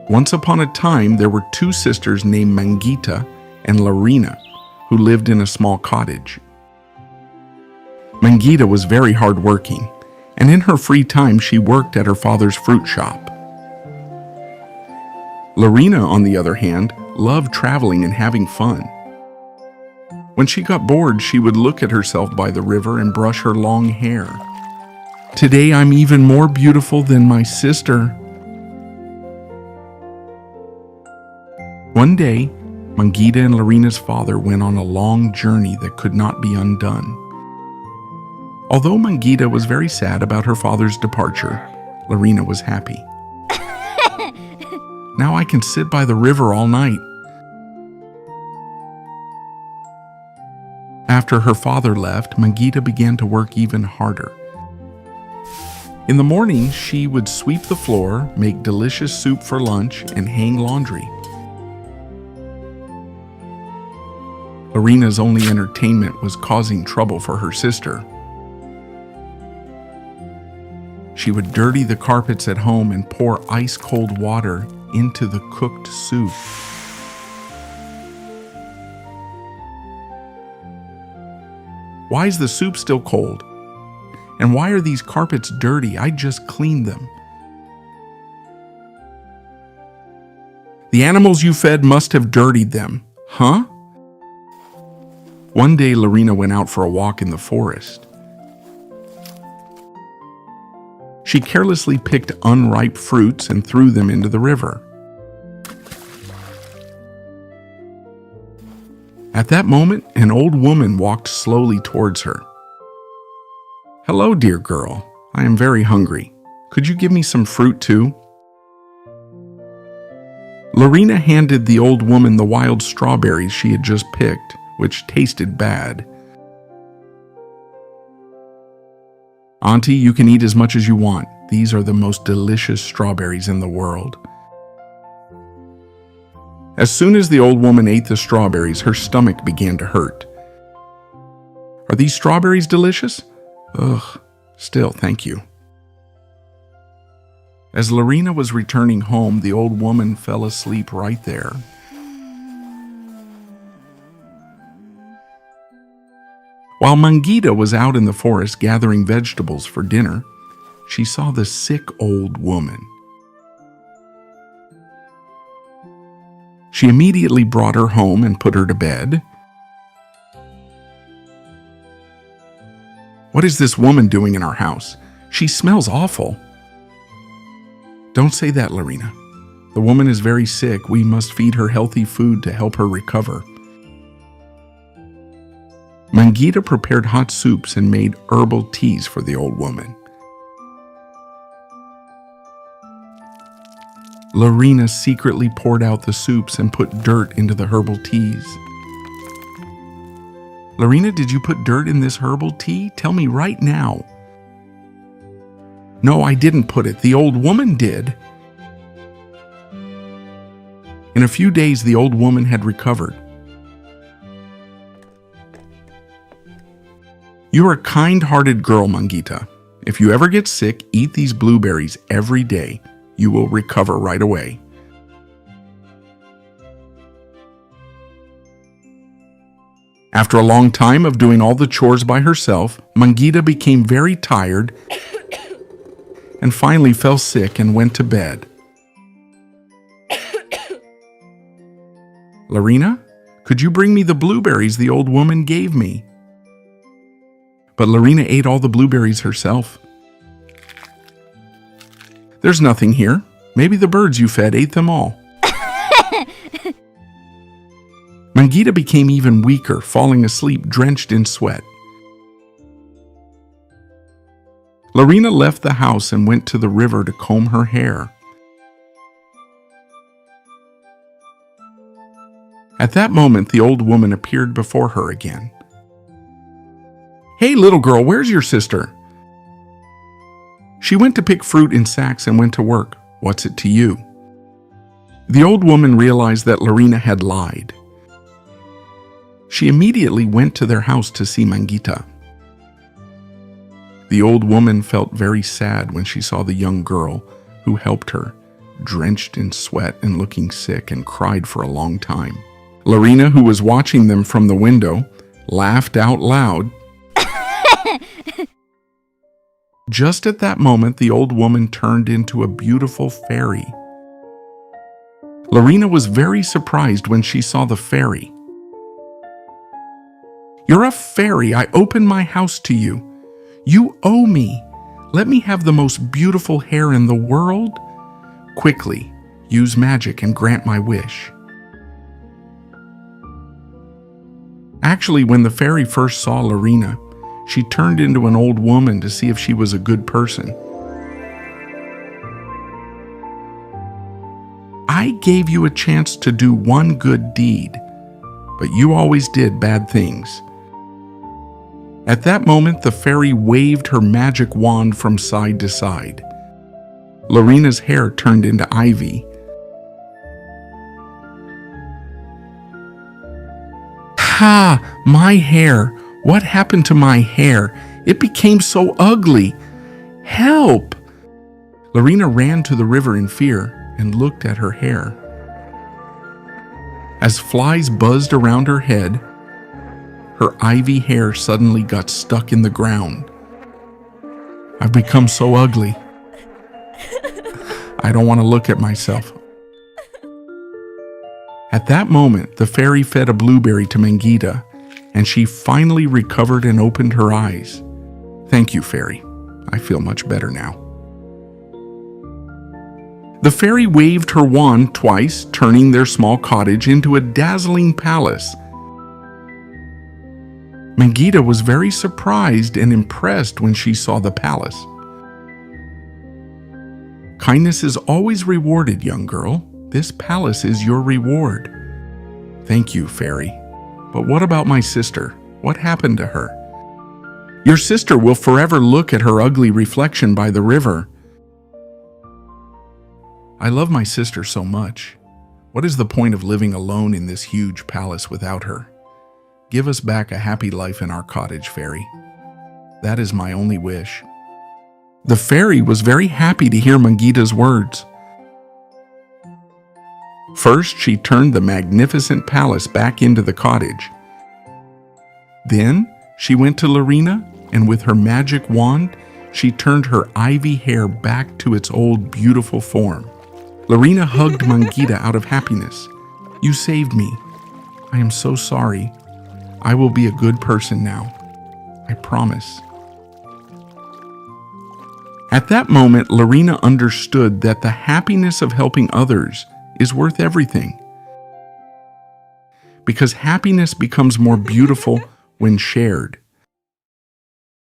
Once upon a time, there were two sisters named Mangita and Larina who lived in a small cottage. Mangita was very hardworking, and in her free time she worked at her father's fruit shop. Larina, on the other hand, loved traveling and having fun. When she got bored, she would look at herself by the river and brush her long hair. "Today I'm even more beautiful than my sister." One day, Mangita and Larina's father went on a long journey that could not be undone. Although Mangita was very sad about her father's departure, Larina was happy. "Now I can sit by the river all night." After her father left, Mangita began to work even harder. In the morning, she would sweep the floor, make delicious soup for lunch, and hang laundry. Larina's only entertainment was causing trouble for her sister. She would dirty the carpets at home and pour ice-cold water into the cooked soup. "Why is the soup still cold? And why are these carpets dirty? I just cleaned them." "The animals you fed must have dirtied them, huh?" One day, Larina went out for a walk in the forest. She carelessly picked unripe fruits and threw them into the river. At that moment, an old woman walked slowly towards her. "Hello, dear girl. I am very hungry. Could you give me some fruit too?" Larina handed the old woman the wild strawberries she had just picked, which tasted bad. "Auntie, you can eat as much as you want. These are the most delicious strawberries in the world." As soon as the old woman ate the strawberries, her stomach began to hurt. "Are these strawberries delicious?" "Ugh, still, thank you." As Larina was returning home, the old woman fell asleep right there. While Mangita was out in the forest gathering vegetables for dinner, she saw the sick old woman. She immediately brought her home and put her to bed. "What is this woman doing in our house? She smells awful." "Don't say that, Larina. The woman is very sick. We must feed her healthy food to help her recover." Mangita prepared hot soups and made herbal teas for the old woman. Larina secretly poured out the soups and put dirt into the herbal teas. "Larina, did you put dirt in this herbal tea? Tell me right now." "No, I didn't put it. The old woman did." In a few days, the old woman had recovered. "You're a kind-hearted girl, Mangita. If you ever get sick, eat these blueberries every day. You will recover right away." After a long time of doing all the chores by herself, Mangita became very tired and finally fell sick and went to bed. "Larina, could you bring me the blueberries the old woman gave me?" But Larina ate all the blueberries herself. "There's nothing here. Maybe the birds you fed ate them all." Mangita became even weaker, falling asleep drenched in sweat. Larina left the house and went to the river to comb her hair. At that moment, the old woman appeared before her again. "Hey, little girl, where's your sister?" "She went to pick fruit in sacks and went to work. What's it to you?" The old woman realized that Larina had lied. She immediately went to their house to see Mangita. The old woman felt very sad when she saw the young girl who helped her drenched in sweat and looking sick, and cried for a long time. Larina, who was watching them from the window, laughed out loud. Just at that moment, the old woman turned into a beautiful fairy. Larina was very surprised when she saw the fairy. "You're a fairy. I open my house to you. You owe me. Let me have the most beautiful hair in the world. Quickly, use magic and grant my wish." Actually, when the fairy first saw Larina, she turned into an old woman to see if she was a good person. "I gave you a chance to do one good deed, but you always did bad things." At that moment, the fairy waved her magic wand from side to side. Larina's hair turned into ivy. "Ha! My hair! What happened to my hair? It became so ugly! Help!" Larina ran to the river in fear and looked at her hair. As flies buzzed around her head, her ivy hair suddenly got stuck in the ground. "I've become so ugly. I don't want to look at myself." At that moment, the fairy fed a blueberry to Mangita, and she finally recovered and opened her eyes. "Thank you, fairy. I feel much better now." The fairy waved her wand twice, turning their small cottage into a dazzling palace. Mangita was very surprised and impressed when she saw the palace. "Kindness is always rewarded, young girl. This palace is your reward." "Thank you, fairy. But what about my sister? What happened to her?" "Your sister will forever look at her ugly reflection by the river." "I love my sister so much. What is the point of living alone in this huge palace without her? Give us back a happy life in our cottage, fairy. That is my only wish." The fairy was very happy to hear Mangita's words. First, she turned the magnificent palace back into the cottage. Then, she went to Larina, and with her magic wand, she turned her ivy hair back to its old beautiful form. Larina hugged Mangita out of happiness. "You saved me. I am so sorry. I will be a good person now. I promise." At that moment, Larina understood that the happiness of helping others is worth everything. Because happiness becomes more beautiful when shared.